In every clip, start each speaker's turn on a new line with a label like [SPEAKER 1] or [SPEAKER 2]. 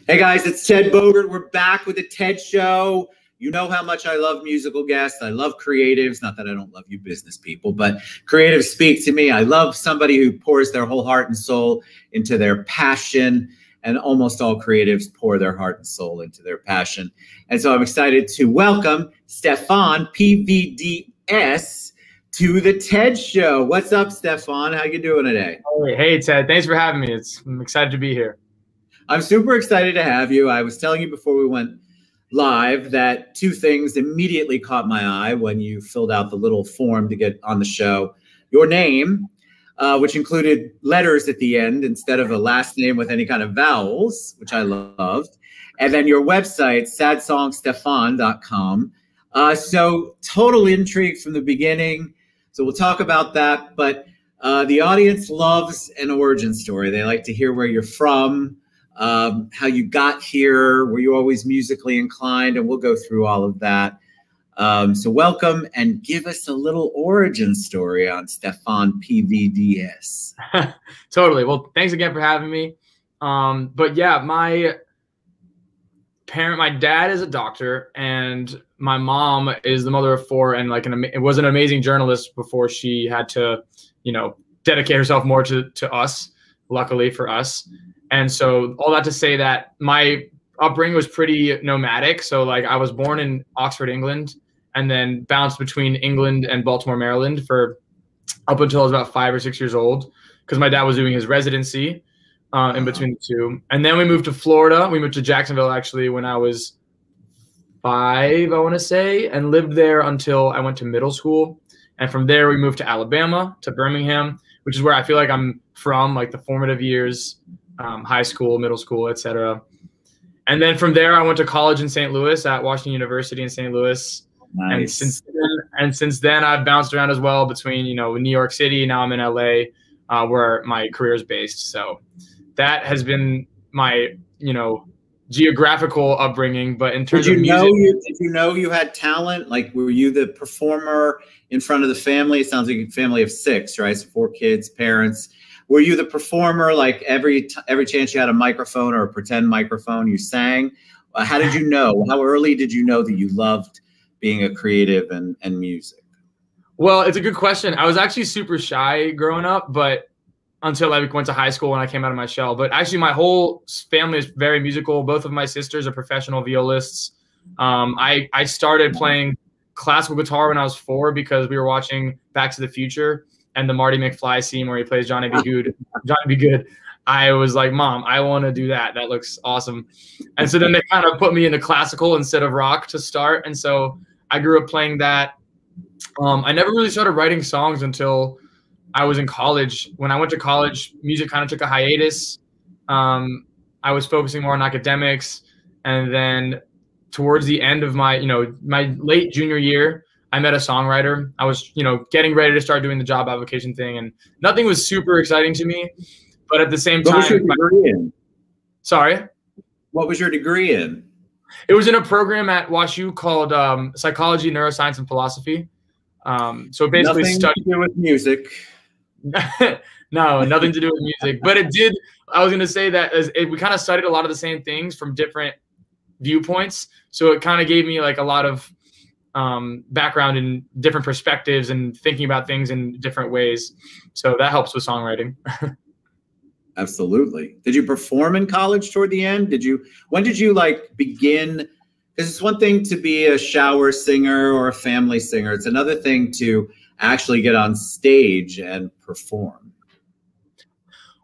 [SPEAKER 1] Hey guys, it's Ted Bogert. We're back with the TED Show. You know how much I love musical guests. I love creatives. Not that I don't love you business people, but creatives speak to me. I love somebody who pours their whole heart and soul into their passion. And almost all creatives pour their heart and soul into their passion. And so I'm excited to welcome Stefan PVDS to the TED Show. What's up, Stefan? How you doing today?
[SPEAKER 2] Hey, Ted. Thanks for having me. I'm excited to be here.
[SPEAKER 1] I'm super excited to have you. I was telling you before we went live that two things immediately caught my eye when you filled out the little form to get on the show. Your name, which included letters at the end instead of a last name with any kind of vowels, which I loved. And then your website, sadsongstefan.com. So total intrigue from the beginning. So we'll talk about that. But the audience loves an origin story. They like to hear where you're from, how you got here, were you always musically inclined, and we'll go through all of that. So welcome and give us a little origin story on Stefan PVDS.
[SPEAKER 2] Totally. Well, thanks again for having me. But yeah, my dad is a doctor and my mom is the mother of four and was an amazing journalist before she had to, dedicate herself more to us, luckily for us. And so all that to say that my upbringing was pretty nomadic. So I was born in Oxford, England, and then bounced between England and Baltimore, Maryland for up until I was about 5 or 6 years old, because my dad was doing his residency in between the two. And then we moved to Florida. We moved to Jacksonville, actually, when I was 5, I want to say, and lived there until I went to middle school. And from there, we moved to Alabama, to Birmingham, which is where I feel like I'm from, like the formative years. High school, middle school, etc. And then from there, I went to college in St. Louis at Washington University in St. Louis. Nice. And since then, I've bounced around as well between, New York City. Now I'm in LA, where my career is based. So that has been my, geographical upbringing. But in terms of music,
[SPEAKER 1] did you know you had talent? Like, were you the performer in front of the family? It sounds like a family of 6, right? So 4 kids, parents. Were you the performer, like every chance you had a microphone or a pretend microphone, you sang? How did you know? How early did you know that you loved being a creative and music?
[SPEAKER 2] Well, it's a good question. I was actually super shy growing up, but until I went to high school when I came out of my shell. But actually, my whole family is very musical. Both of my sisters are professional violists. I started playing classical guitar when I was 4 because we were watching Back to the Future and the Marty McFly scene where he plays Johnny B. Good. I was like, Mom, I want to do that. That looks awesome. And so then they kind of put me into classical instead of rock to start. And so I grew up playing that. I never really started writing songs until I was in college. When I went to college, music kind of took a hiatus. I was focusing more on academics. And then towards the end of my, my late junior year, I met a songwriter. I was, getting ready to start doing the job application thing, and nothing was super exciting to me. But at the same time,
[SPEAKER 1] what was your degree in?
[SPEAKER 2] Sorry?
[SPEAKER 1] What was your degree in?
[SPEAKER 2] It was in a program at WashU called Psychology, Neuroscience, and Philosophy. So basically,
[SPEAKER 1] nothing to do with music.
[SPEAKER 2] No, nothing to do with music. But it did. I was going to say that we kind of studied a lot of the same things from different viewpoints. So it kind of gave me like a lot of background in different perspectives and thinking about things in different ways. So that helps with songwriting.
[SPEAKER 1] Absolutely. Did you perform in college toward the end? When did you begin? Because it's one thing to be a shower singer or a family singer. It's another thing to actually get on stage and perform.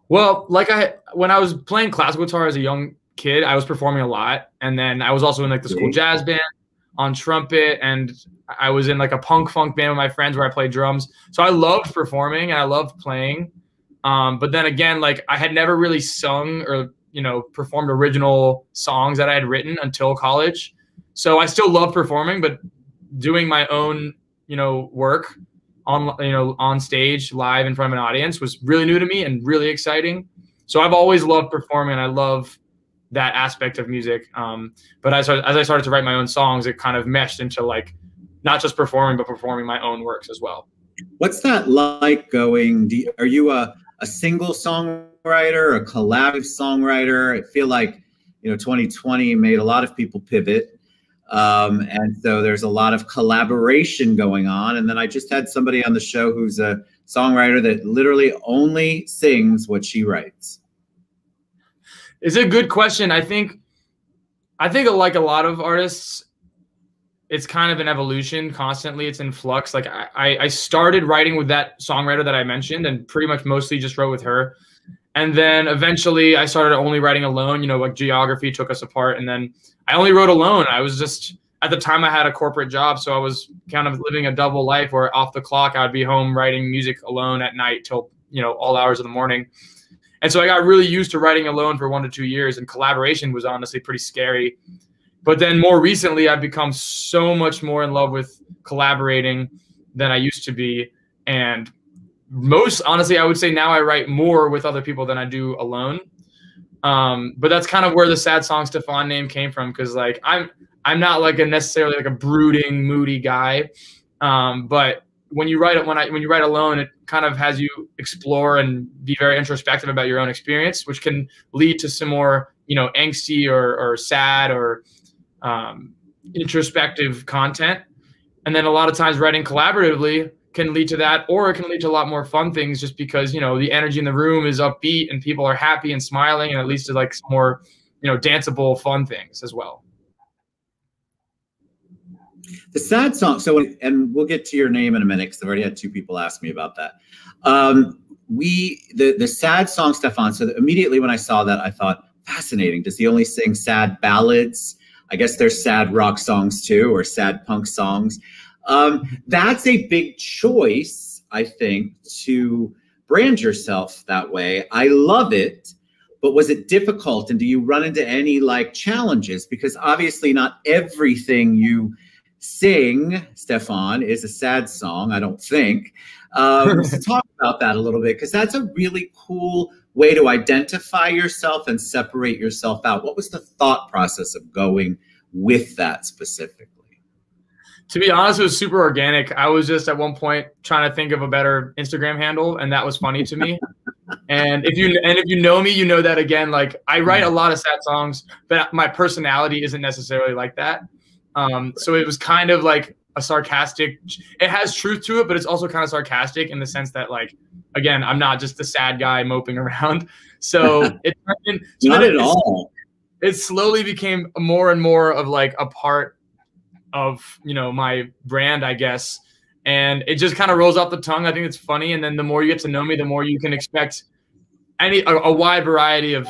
[SPEAKER 2] Well, when I was playing classical guitar as a young kid, I was performing a lot. And then I was also in the school jazz band on trumpet, and I was in a punk funk band with my friends where I played drums. So I loved performing and I loved playing. But then again, I had never really sung or, performed original songs that I had written until college. So I still love performing, but doing my own, work on stage live in front of an audience was really new to me and really exciting. So I've always loved performing. I love that aspect of music. But as I started to write my own songs, it kind of meshed into not just performing, but performing my own works as well.
[SPEAKER 1] What's that like going? Are you a single songwriter, a collaborative songwriter? I feel like you know, 2020 made a lot of people pivot. And so there's a lot of collaboration going on. And then I just had somebody on the show who's a songwriter that literally only sings what she writes.
[SPEAKER 2] It's a good question. I think like a lot of artists, it's kind of an evolution constantly. It's in flux. Like I started writing with that songwriter that I mentioned and pretty much mostly just wrote with her. And then eventually I started only writing alone, you know, like geography took us apart. And then I only wrote alone. I was just, at the time I had a corporate job. So I was kind of living a double life where off the clock, I would be home writing music alone at night till, you know, all hours of the morning. And so I got really used to writing alone for 1 to 2 years, and collaboration was honestly pretty scary. But then more recently, I've become so much more in love with collaborating than I used to be. And most honestly, I would say now I write more with other people than I do alone. But that's kind of where the Sad Song Stefan name came from, because like I'm not like necessarily like a brooding, moody guy. But when you write alone, it kind of has you explore and be very introspective about your own experience, which can lead to some more, you know, angsty or sad or introspective content. And then a lot of times writing collaboratively can lead to that, or it can lead to a lot more fun things just because, you know, the energy in the room is upbeat and people are happy and smiling, and it leads to like some more, you know, danceable, fun things as well.
[SPEAKER 1] The Sad Song, so, and we'll get to your name in a minute because I've already had 2 people ask me about that. The Sad Song Stefan, so immediately when I saw that, I thought, fascinating. Does he only sing sad ballads? I guess there's sad rock songs too, or sad punk songs. That's a big choice, I think, to brand yourself that way. I love it, but was it difficult? And do you run into any like challenges? Because obviously not everything you sing, Stefan, is a sad song, I don't think. So talk about that a little bit, because that's a really cool way to identify yourself and separate yourself out. What was the thought process of going with that specifically?
[SPEAKER 2] To be honest, it was super organic. I was just at one point trying to think of a better Instagram handle, and that was funny to me. And if you know me, you know that again, like I write a lot of sad songs, but my personality isn't necessarily like that. So it was kind of like a sarcastic, it has truth to it, but it's also kind of sarcastic in the sense that, like, again, I'm not just a sad guy moping around. So it
[SPEAKER 1] not at all.
[SPEAKER 2] It slowly became more and more of like a part of, you know, my brand, I guess. And it just kind of rolls off the tongue. I think it's funny. And then the more you get to know me, the more you can expect a wide variety of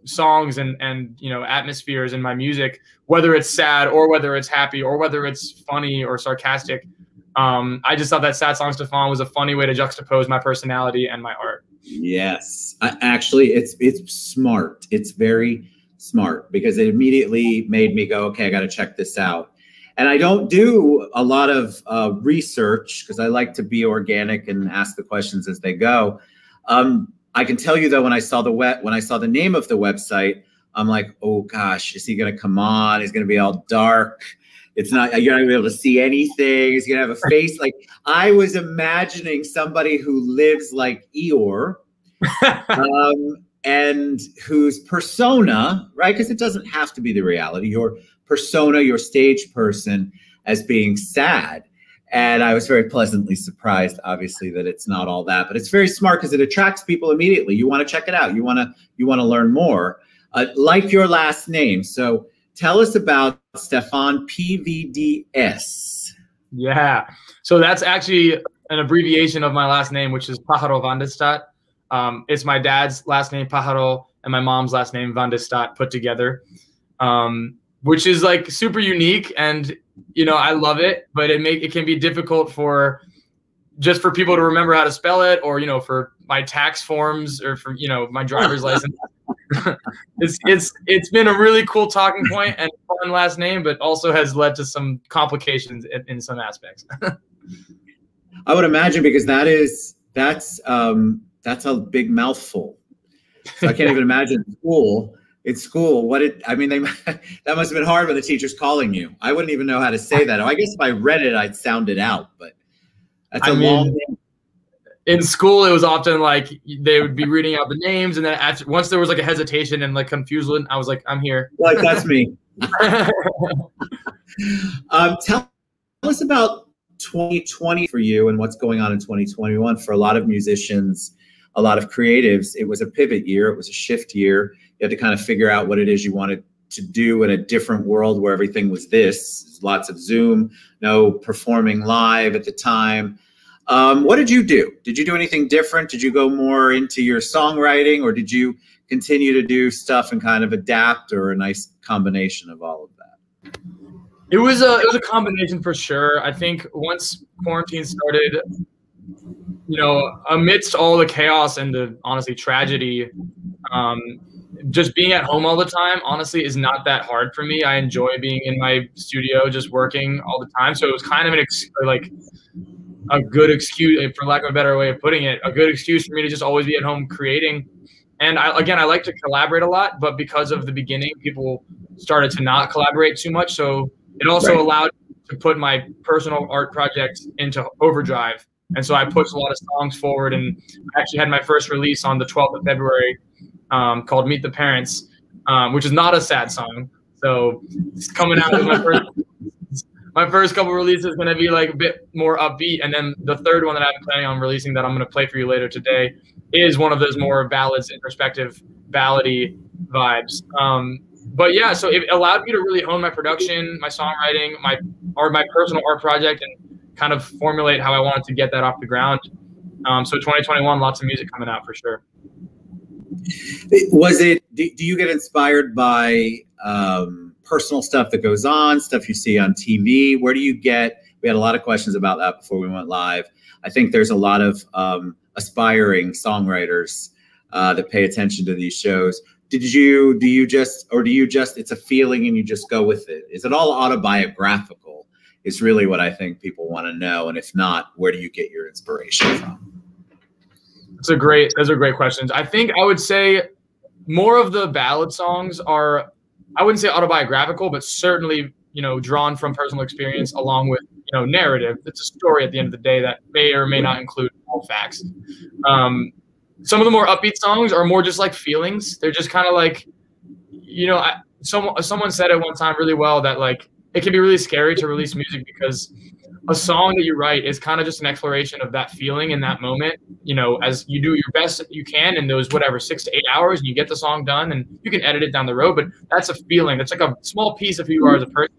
[SPEAKER 2] songs and you know, atmospheres in my music, whether it's sad or whether it's happy or whether it's funny or sarcastic. I just thought that Sad Song Stefan was a funny way to juxtapose my personality and my art. Yes,
[SPEAKER 1] actually, it's smart. It's very smart, because it immediately made me go, okay, I got to check this out. And I don't do a lot of research because I like to be organic and ask the questions as they go. I can tell you though, when I saw the name of the website, I'm like, oh gosh, is he going to come on? He's going to be all dark. It's not, you're not going to be able to see anything. He's going to have a face. Like, I was imagining somebody who lives like Eeyore, and whose persona, right? Because it doesn't have to be the reality. Your persona, your stage person, as being sad. And I was very pleasantly surprised, obviously, that it's not all that, but it's very smart because it attracts people immediately. You want to check it out. You want to learn more, like your last name. So tell us about Stefan PVDS.
[SPEAKER 2] Yeah. So that's actually an abbreviation of my last name, which is Pájaro van de Stad. It's my dad's last name, Pájaro, and my mom's last name, van de Stad, put together, which is like super unique. And, you know, I love it, but it can be difficult for people to remember how to spell it, or, you know, for my tax forms, or for, you know, my driver's license. It's been a really cool talking point and fun last name, but also has led to some complications in some aspects.
[SPEAKER 1] I would imagine, because that's a big mouthful. So I can't even imagine school. It's school. I mean, that must have been hard when the teacher's calling you. I wouldn't even know how to say that. I guess if I read it, I'd sound it out, but that's a long name.
[SPEAKER 2] in school, it was often like they would be reading out the names, and then once there was like a hesitation and like confusion, I was like, I'm here.
[SPEAKER 1] Like, that's me. Tell us about 2020 for you and what's going on in 2021. For a lot of musicians, a lot of creatives, it was a pivot year. It was a shift year. You had to kind of figure out what it is you wanted to do in a different world where everything was this. Lots of Zoom, no performing live at the time. What did you do? Did you do anything different? Did you go more into your songwriting, or did you continue to do stuff and kind of adapt, or a nice combination of all of that?
[SPEAKER 2] It was a combination for sure. I think once quarantine started, you know, amidst all the chaos and the honestly tragedy, just being at home all the time, honestly, is not that hard for me. I enjoy being in my studio, just working all the time. So it was kind of a good excuse, for lack of a better way of putting it, a good excuse for me to just always be at home creating. And I like to collaborate a lot, but because of the beginning, people started to not collaborate too much. So it also allowed me to put my personal art projects into overdrive. And so I pushed a lot of songs forward, and I actually had my first release on the 12th of February called Meet the Parents, which is not a sad song. So it's coming out with my first couple releases is going to be like a bit more upbeat. And then the third one that I'm planning on releasing that I'm going to play for you later today is one of those more ballads, introspective, ballady vibes. But yeah, so it allowed me to really hone my production, my songwriting, my personal art project, and kind of formulate how I wanted to get that off the ground. So 2021, lots of music coming out for sure.
[SPEAKER 1] Do you get inspired by personal stuff that goes on, stuff you see on TV? Where do you get, we had a lot of questions about that before we went live. I think there's a lot of aspiring songwriters that pay attention to these shows. Do you just, it's a feeling and you just go with it? Is it all autobiographical is really what I think people want to know. And if not, where do you get your inspiration from?
[SPEAKER 2] Those are great questions. I think I would say more of the ballad songs are, I wouldn't say autobiographical, but certainly, you know, drawn from personal experience along with, you know, narrative. It's a story at the end of the day that may or may not include all facts. Some of the more upbeat songs are more just like feelings. They're just kind of like, you know, someone said it one time really well that like, it can be really scary to release music because a song that you write is kind of just an exploration of that feeling in that moment, you know, as you do your best that you can in those, 6 to 8 hours, and you get the song done and you can edit it down the road, but that's a feeling. That's like a small piece of who you are as a person.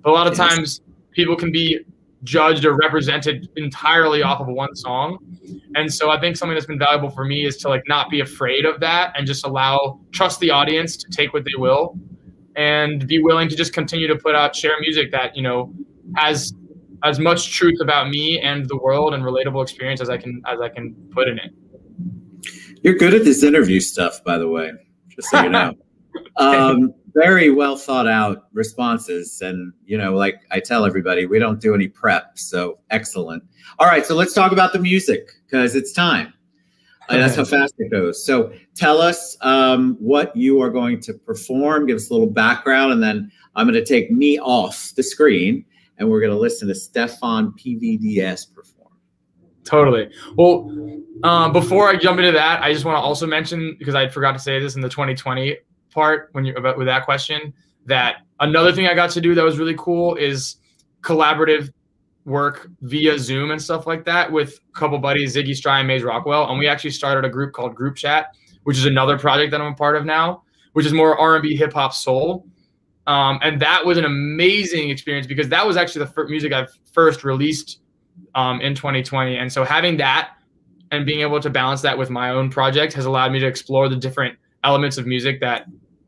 [SPEAKER 2] But a lot of times people can be judged or represented entirely off of one song. And so I think something that's been valuable for me is to like not be afraid of that and just trust the audience to take what they will and be willing to just continue to share music that, you know, has as much truth about me and the world and relatable experience as I can put in it.
[SPEAKER 1] You're good at this interview stuff, by the way, just so you know. Very well thought out responses. And, you know, like I tell everybody, we don't do any prep. So excellent. All right. So let's talk about the music because it's time. That's how fast it goes. So tell us what you are going to perform. Give us a little background, and then I'm going to take me off the screen and we're going to listen to Stefan PVDS perform.
[SPEAKER 2] Totally. Well, before I jump into that, I just want to also mention, because I forgot to say this in the 2020 part with that question, that another thing I got to do that was really cool is collaborative work via Zoom and stuff like that with a couple buddies, Ziggy Stry and Maze Rockwell. And we actually started a group called Group Chat, which is another project that I'm a part of now, which is more R&B, hip hop, soul. And that was an amazing experience because that was actually the music I first released in 2020. And so having that and being able to balance that with my own project has allowed me to explore the different elements of music that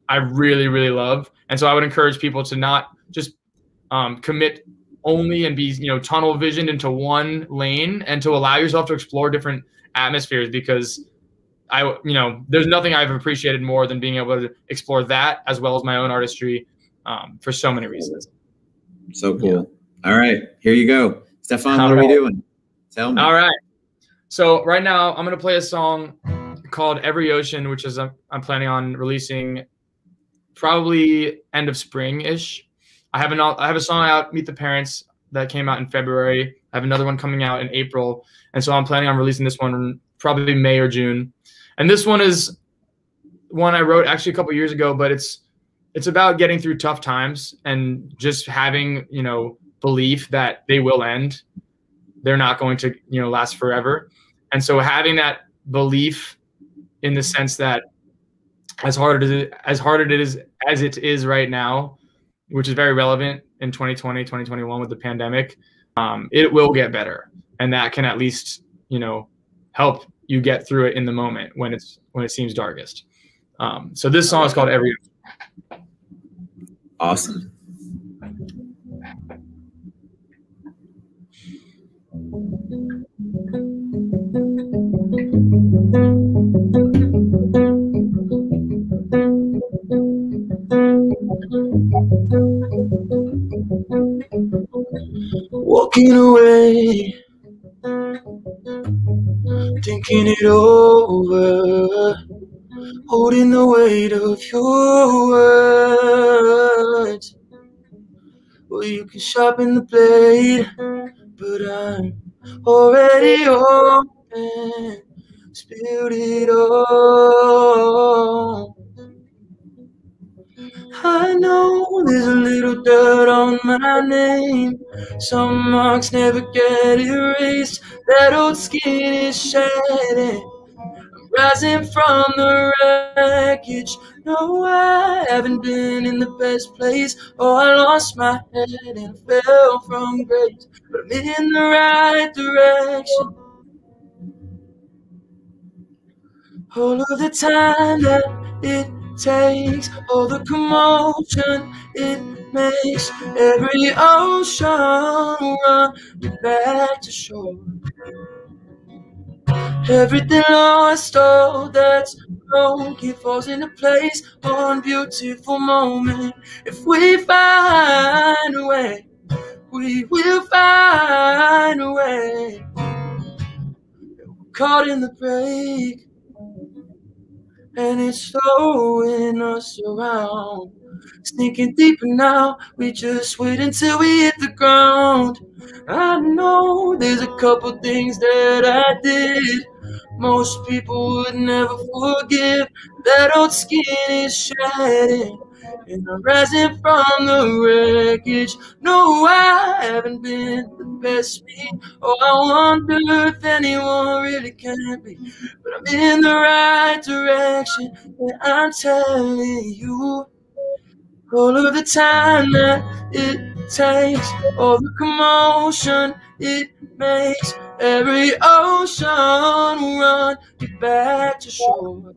[SPEAKER 2] I really, really love. And so I would encourage people to not just commit only and be, you know, tunnel visioned into one lane, and to allow yourself to explore different atmospheres, because there's nothing I've appreciated more than being able to explore that as well as my own artistry for so many reasons.
[SPEAKER 1] So cool. Yeah. All right, here you go. Stefan, what are we doing? Tell me.
[SPEAKER 2] All right. So right now I'm going to play a song called Every Ocean, which is I'm planning on releasing probably end of spring-ish. I have a song out, Meet the Parents, that came out in February. I have another one coming out in April. And so I'm planning on releasing this one probably May or June. And this one is one I wrote actually a couple years ago, but it's about getting through tough times and just having, you know, belief that they will end. They're not going to, you know, last forever. And so having that belief in the sense that as hard as it is right now, which is very relevant in 2020, 2021 with the pandemic, it will get better. And that can at least, you know, help you get through it in the moment when it seems darkest. So this song is called Every.
[SPEAKER 1] Awesome.
[SPEAKER 3] Walking away, thinking it over, holding the weight of your words. Well, you can sharpen the blade, but I'm already open, spilled it all. I know there's a little dirt on my name. Some marks never get erased. That old skin is shedding. I'm rising from the wreckage. No, I haven't been in the best place. Oh, I lost my head and fell from grace. But I'm in the right direction. All of the time that it takes, all the commotion it makes, every ocean run me back to shore. Everything lost, all that's broken falls into place. One beautiful moment. If we find a way, we will find a way. We're caught in the break, and it's throwing us around. Sneaking deeper now, we just wait until we hit the ground. I know there's a couple things that I did most people would never forgive. That old skin is shedding, and I'm rising from the wreckage. No, I haven't been the best me. Oh, I wonder if anyone really can be. But I'm in the right direction, and I'm telling you. All of the time that it takes, all the commotion it makes, every ocean will run you back to shore.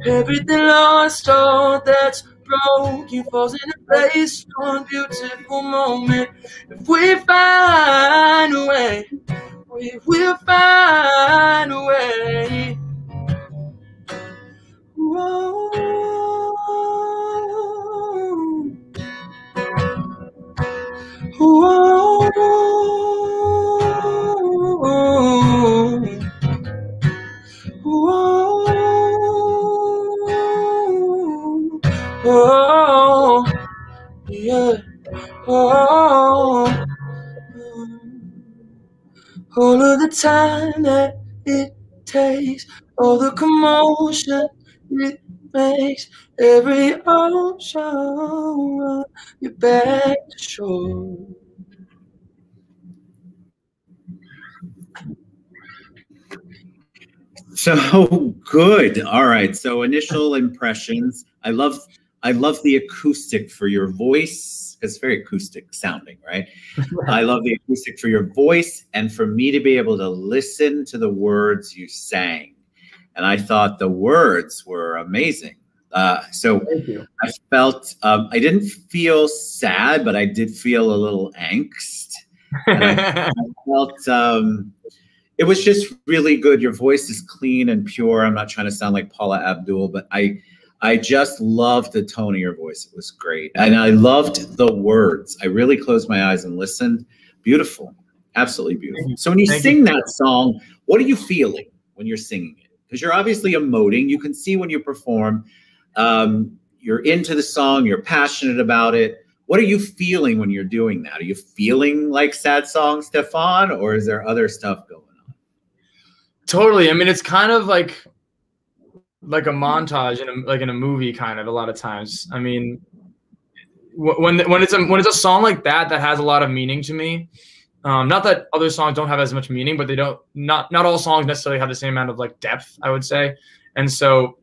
[SPEAKER 3] Everything lost, all that's broken falls into place. One beautiful moment. If we find a way, we will find a way. Whoa. Whoa. Whoa. Oh, yeah. Oh. All of the time that it takes, all the commotion it makes, every ocean run you back to shore.
[SPEAKER 1] So good. All right. So initial impressions. I love the acoustic for your voice. It's very acoustic sounding, right? I love the acoustic for your voice and for me to be able to listen to the words you sang. And I thought the words were amazing. So
[SPEAKER 2] Thank you.
[SPEAKER 1] I felt, I didn't feel sad, but I did feel a little angst. And I felt, it was just really good. Your voice is clean and pure. I'm not trying to sound like Paula Abdul, but I just loved the tone of your voice. It was great. And I loved the words. I really closed my eyes and listened. Beautiful. Absolutely beautiful. So when you sing that song, what are you feeling when you're singing it? Because you're obviously emoting. You can see when you perform, you're into the song, you're passionate about it. what are you feeling when you're doing that? Are you feeling like Sad Song Stefan, or is there other stuff going on?
[SPEAKER 2] Totally. I mean, it's kind of like a montage in a movie, kind of, a lot of times. I mean, when it's a song like that has a lot of meaning to me. Not that other songs don't have as much meaning, but they don't. Not all songs necessarily have the same amount of like depth, I would say. And so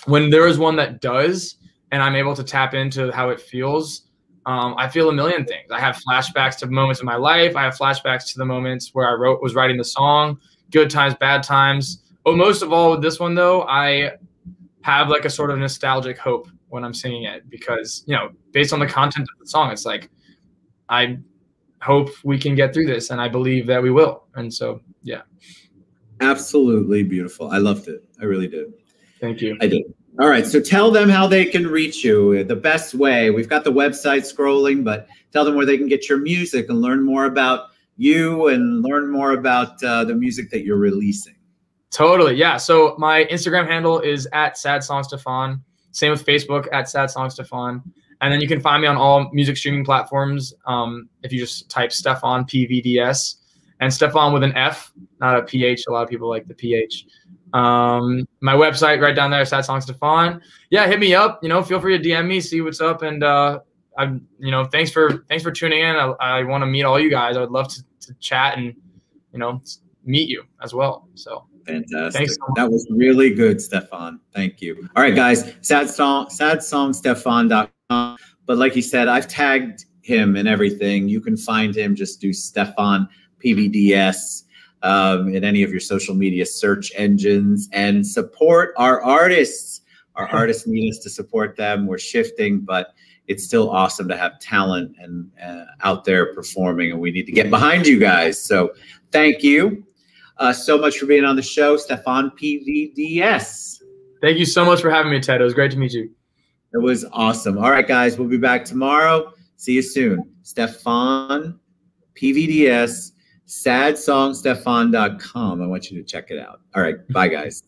[SPEAKER 2] when there is one that does, and I'm able to tap into how it feels, I feel a million things. I have flashbacks to moments in my life. I have flashbacks to the moments where I was writing the song, good times, bad times. But most of all with this one, though, I have like a sort of nostalgic hope when I'm singing it, because, you know, based on the content of the song, it's like, I hope we can get through this, and I believe that we will. And so, yeah.
[SPEAKER 1] Absolutely beautiful. I loved it. I really did.
[SPEAKER 2] Thank you.
[SPEAKER 1] I did. All right. So tell them how they can reach you the best way. We've got the website scrolling, but tell them where they can get your music and learn more about you and learn more about the music that you're releasing. Totally.
[SPEAKER 2] Yeah. So my Instagram handle is @SadSongStefan. Same with Facebook @SadSongStefan. And then you can find me on all music streaming platforms. If you just type Stefan PVDS, and Stefan with an F, not a PH. A lot of people like the PH. My website right down there, Sad Song Stefan. Yeah, hit me up. You know, feel free to DM me, see what's up, and you know, thanks for tuning in. I want to meet all you guys. I would love to chat and, you know, meet you as well. So
[SPEAKER 1] fantastic.
[SPEAKER 2] Thanks so much.
[SPEAKER 1] That was really good, Stefan. Thank you. All right, guys, sadsongstefan.com. But like he said, I've tagged him and everything. You can find him. Just do Stefan PVDS. In any of your social media search engines, and support our artists. Our artists need us to support them. We're shifting, but it's still awesome to have talent and out there performing, and we need to get behind you guys. So thank you so much for being on the show, Stefan PVDS.
[SPEAKER 2] Thank you so much for having me, Ted. It was great to meet you.
[SPEAKER 1] It was awesome. All right, guys, we'll be back tomorrow. See you soon. Stefan PVDS. sadsongstefan.com. I want you to check it out. All right. Bye, guys.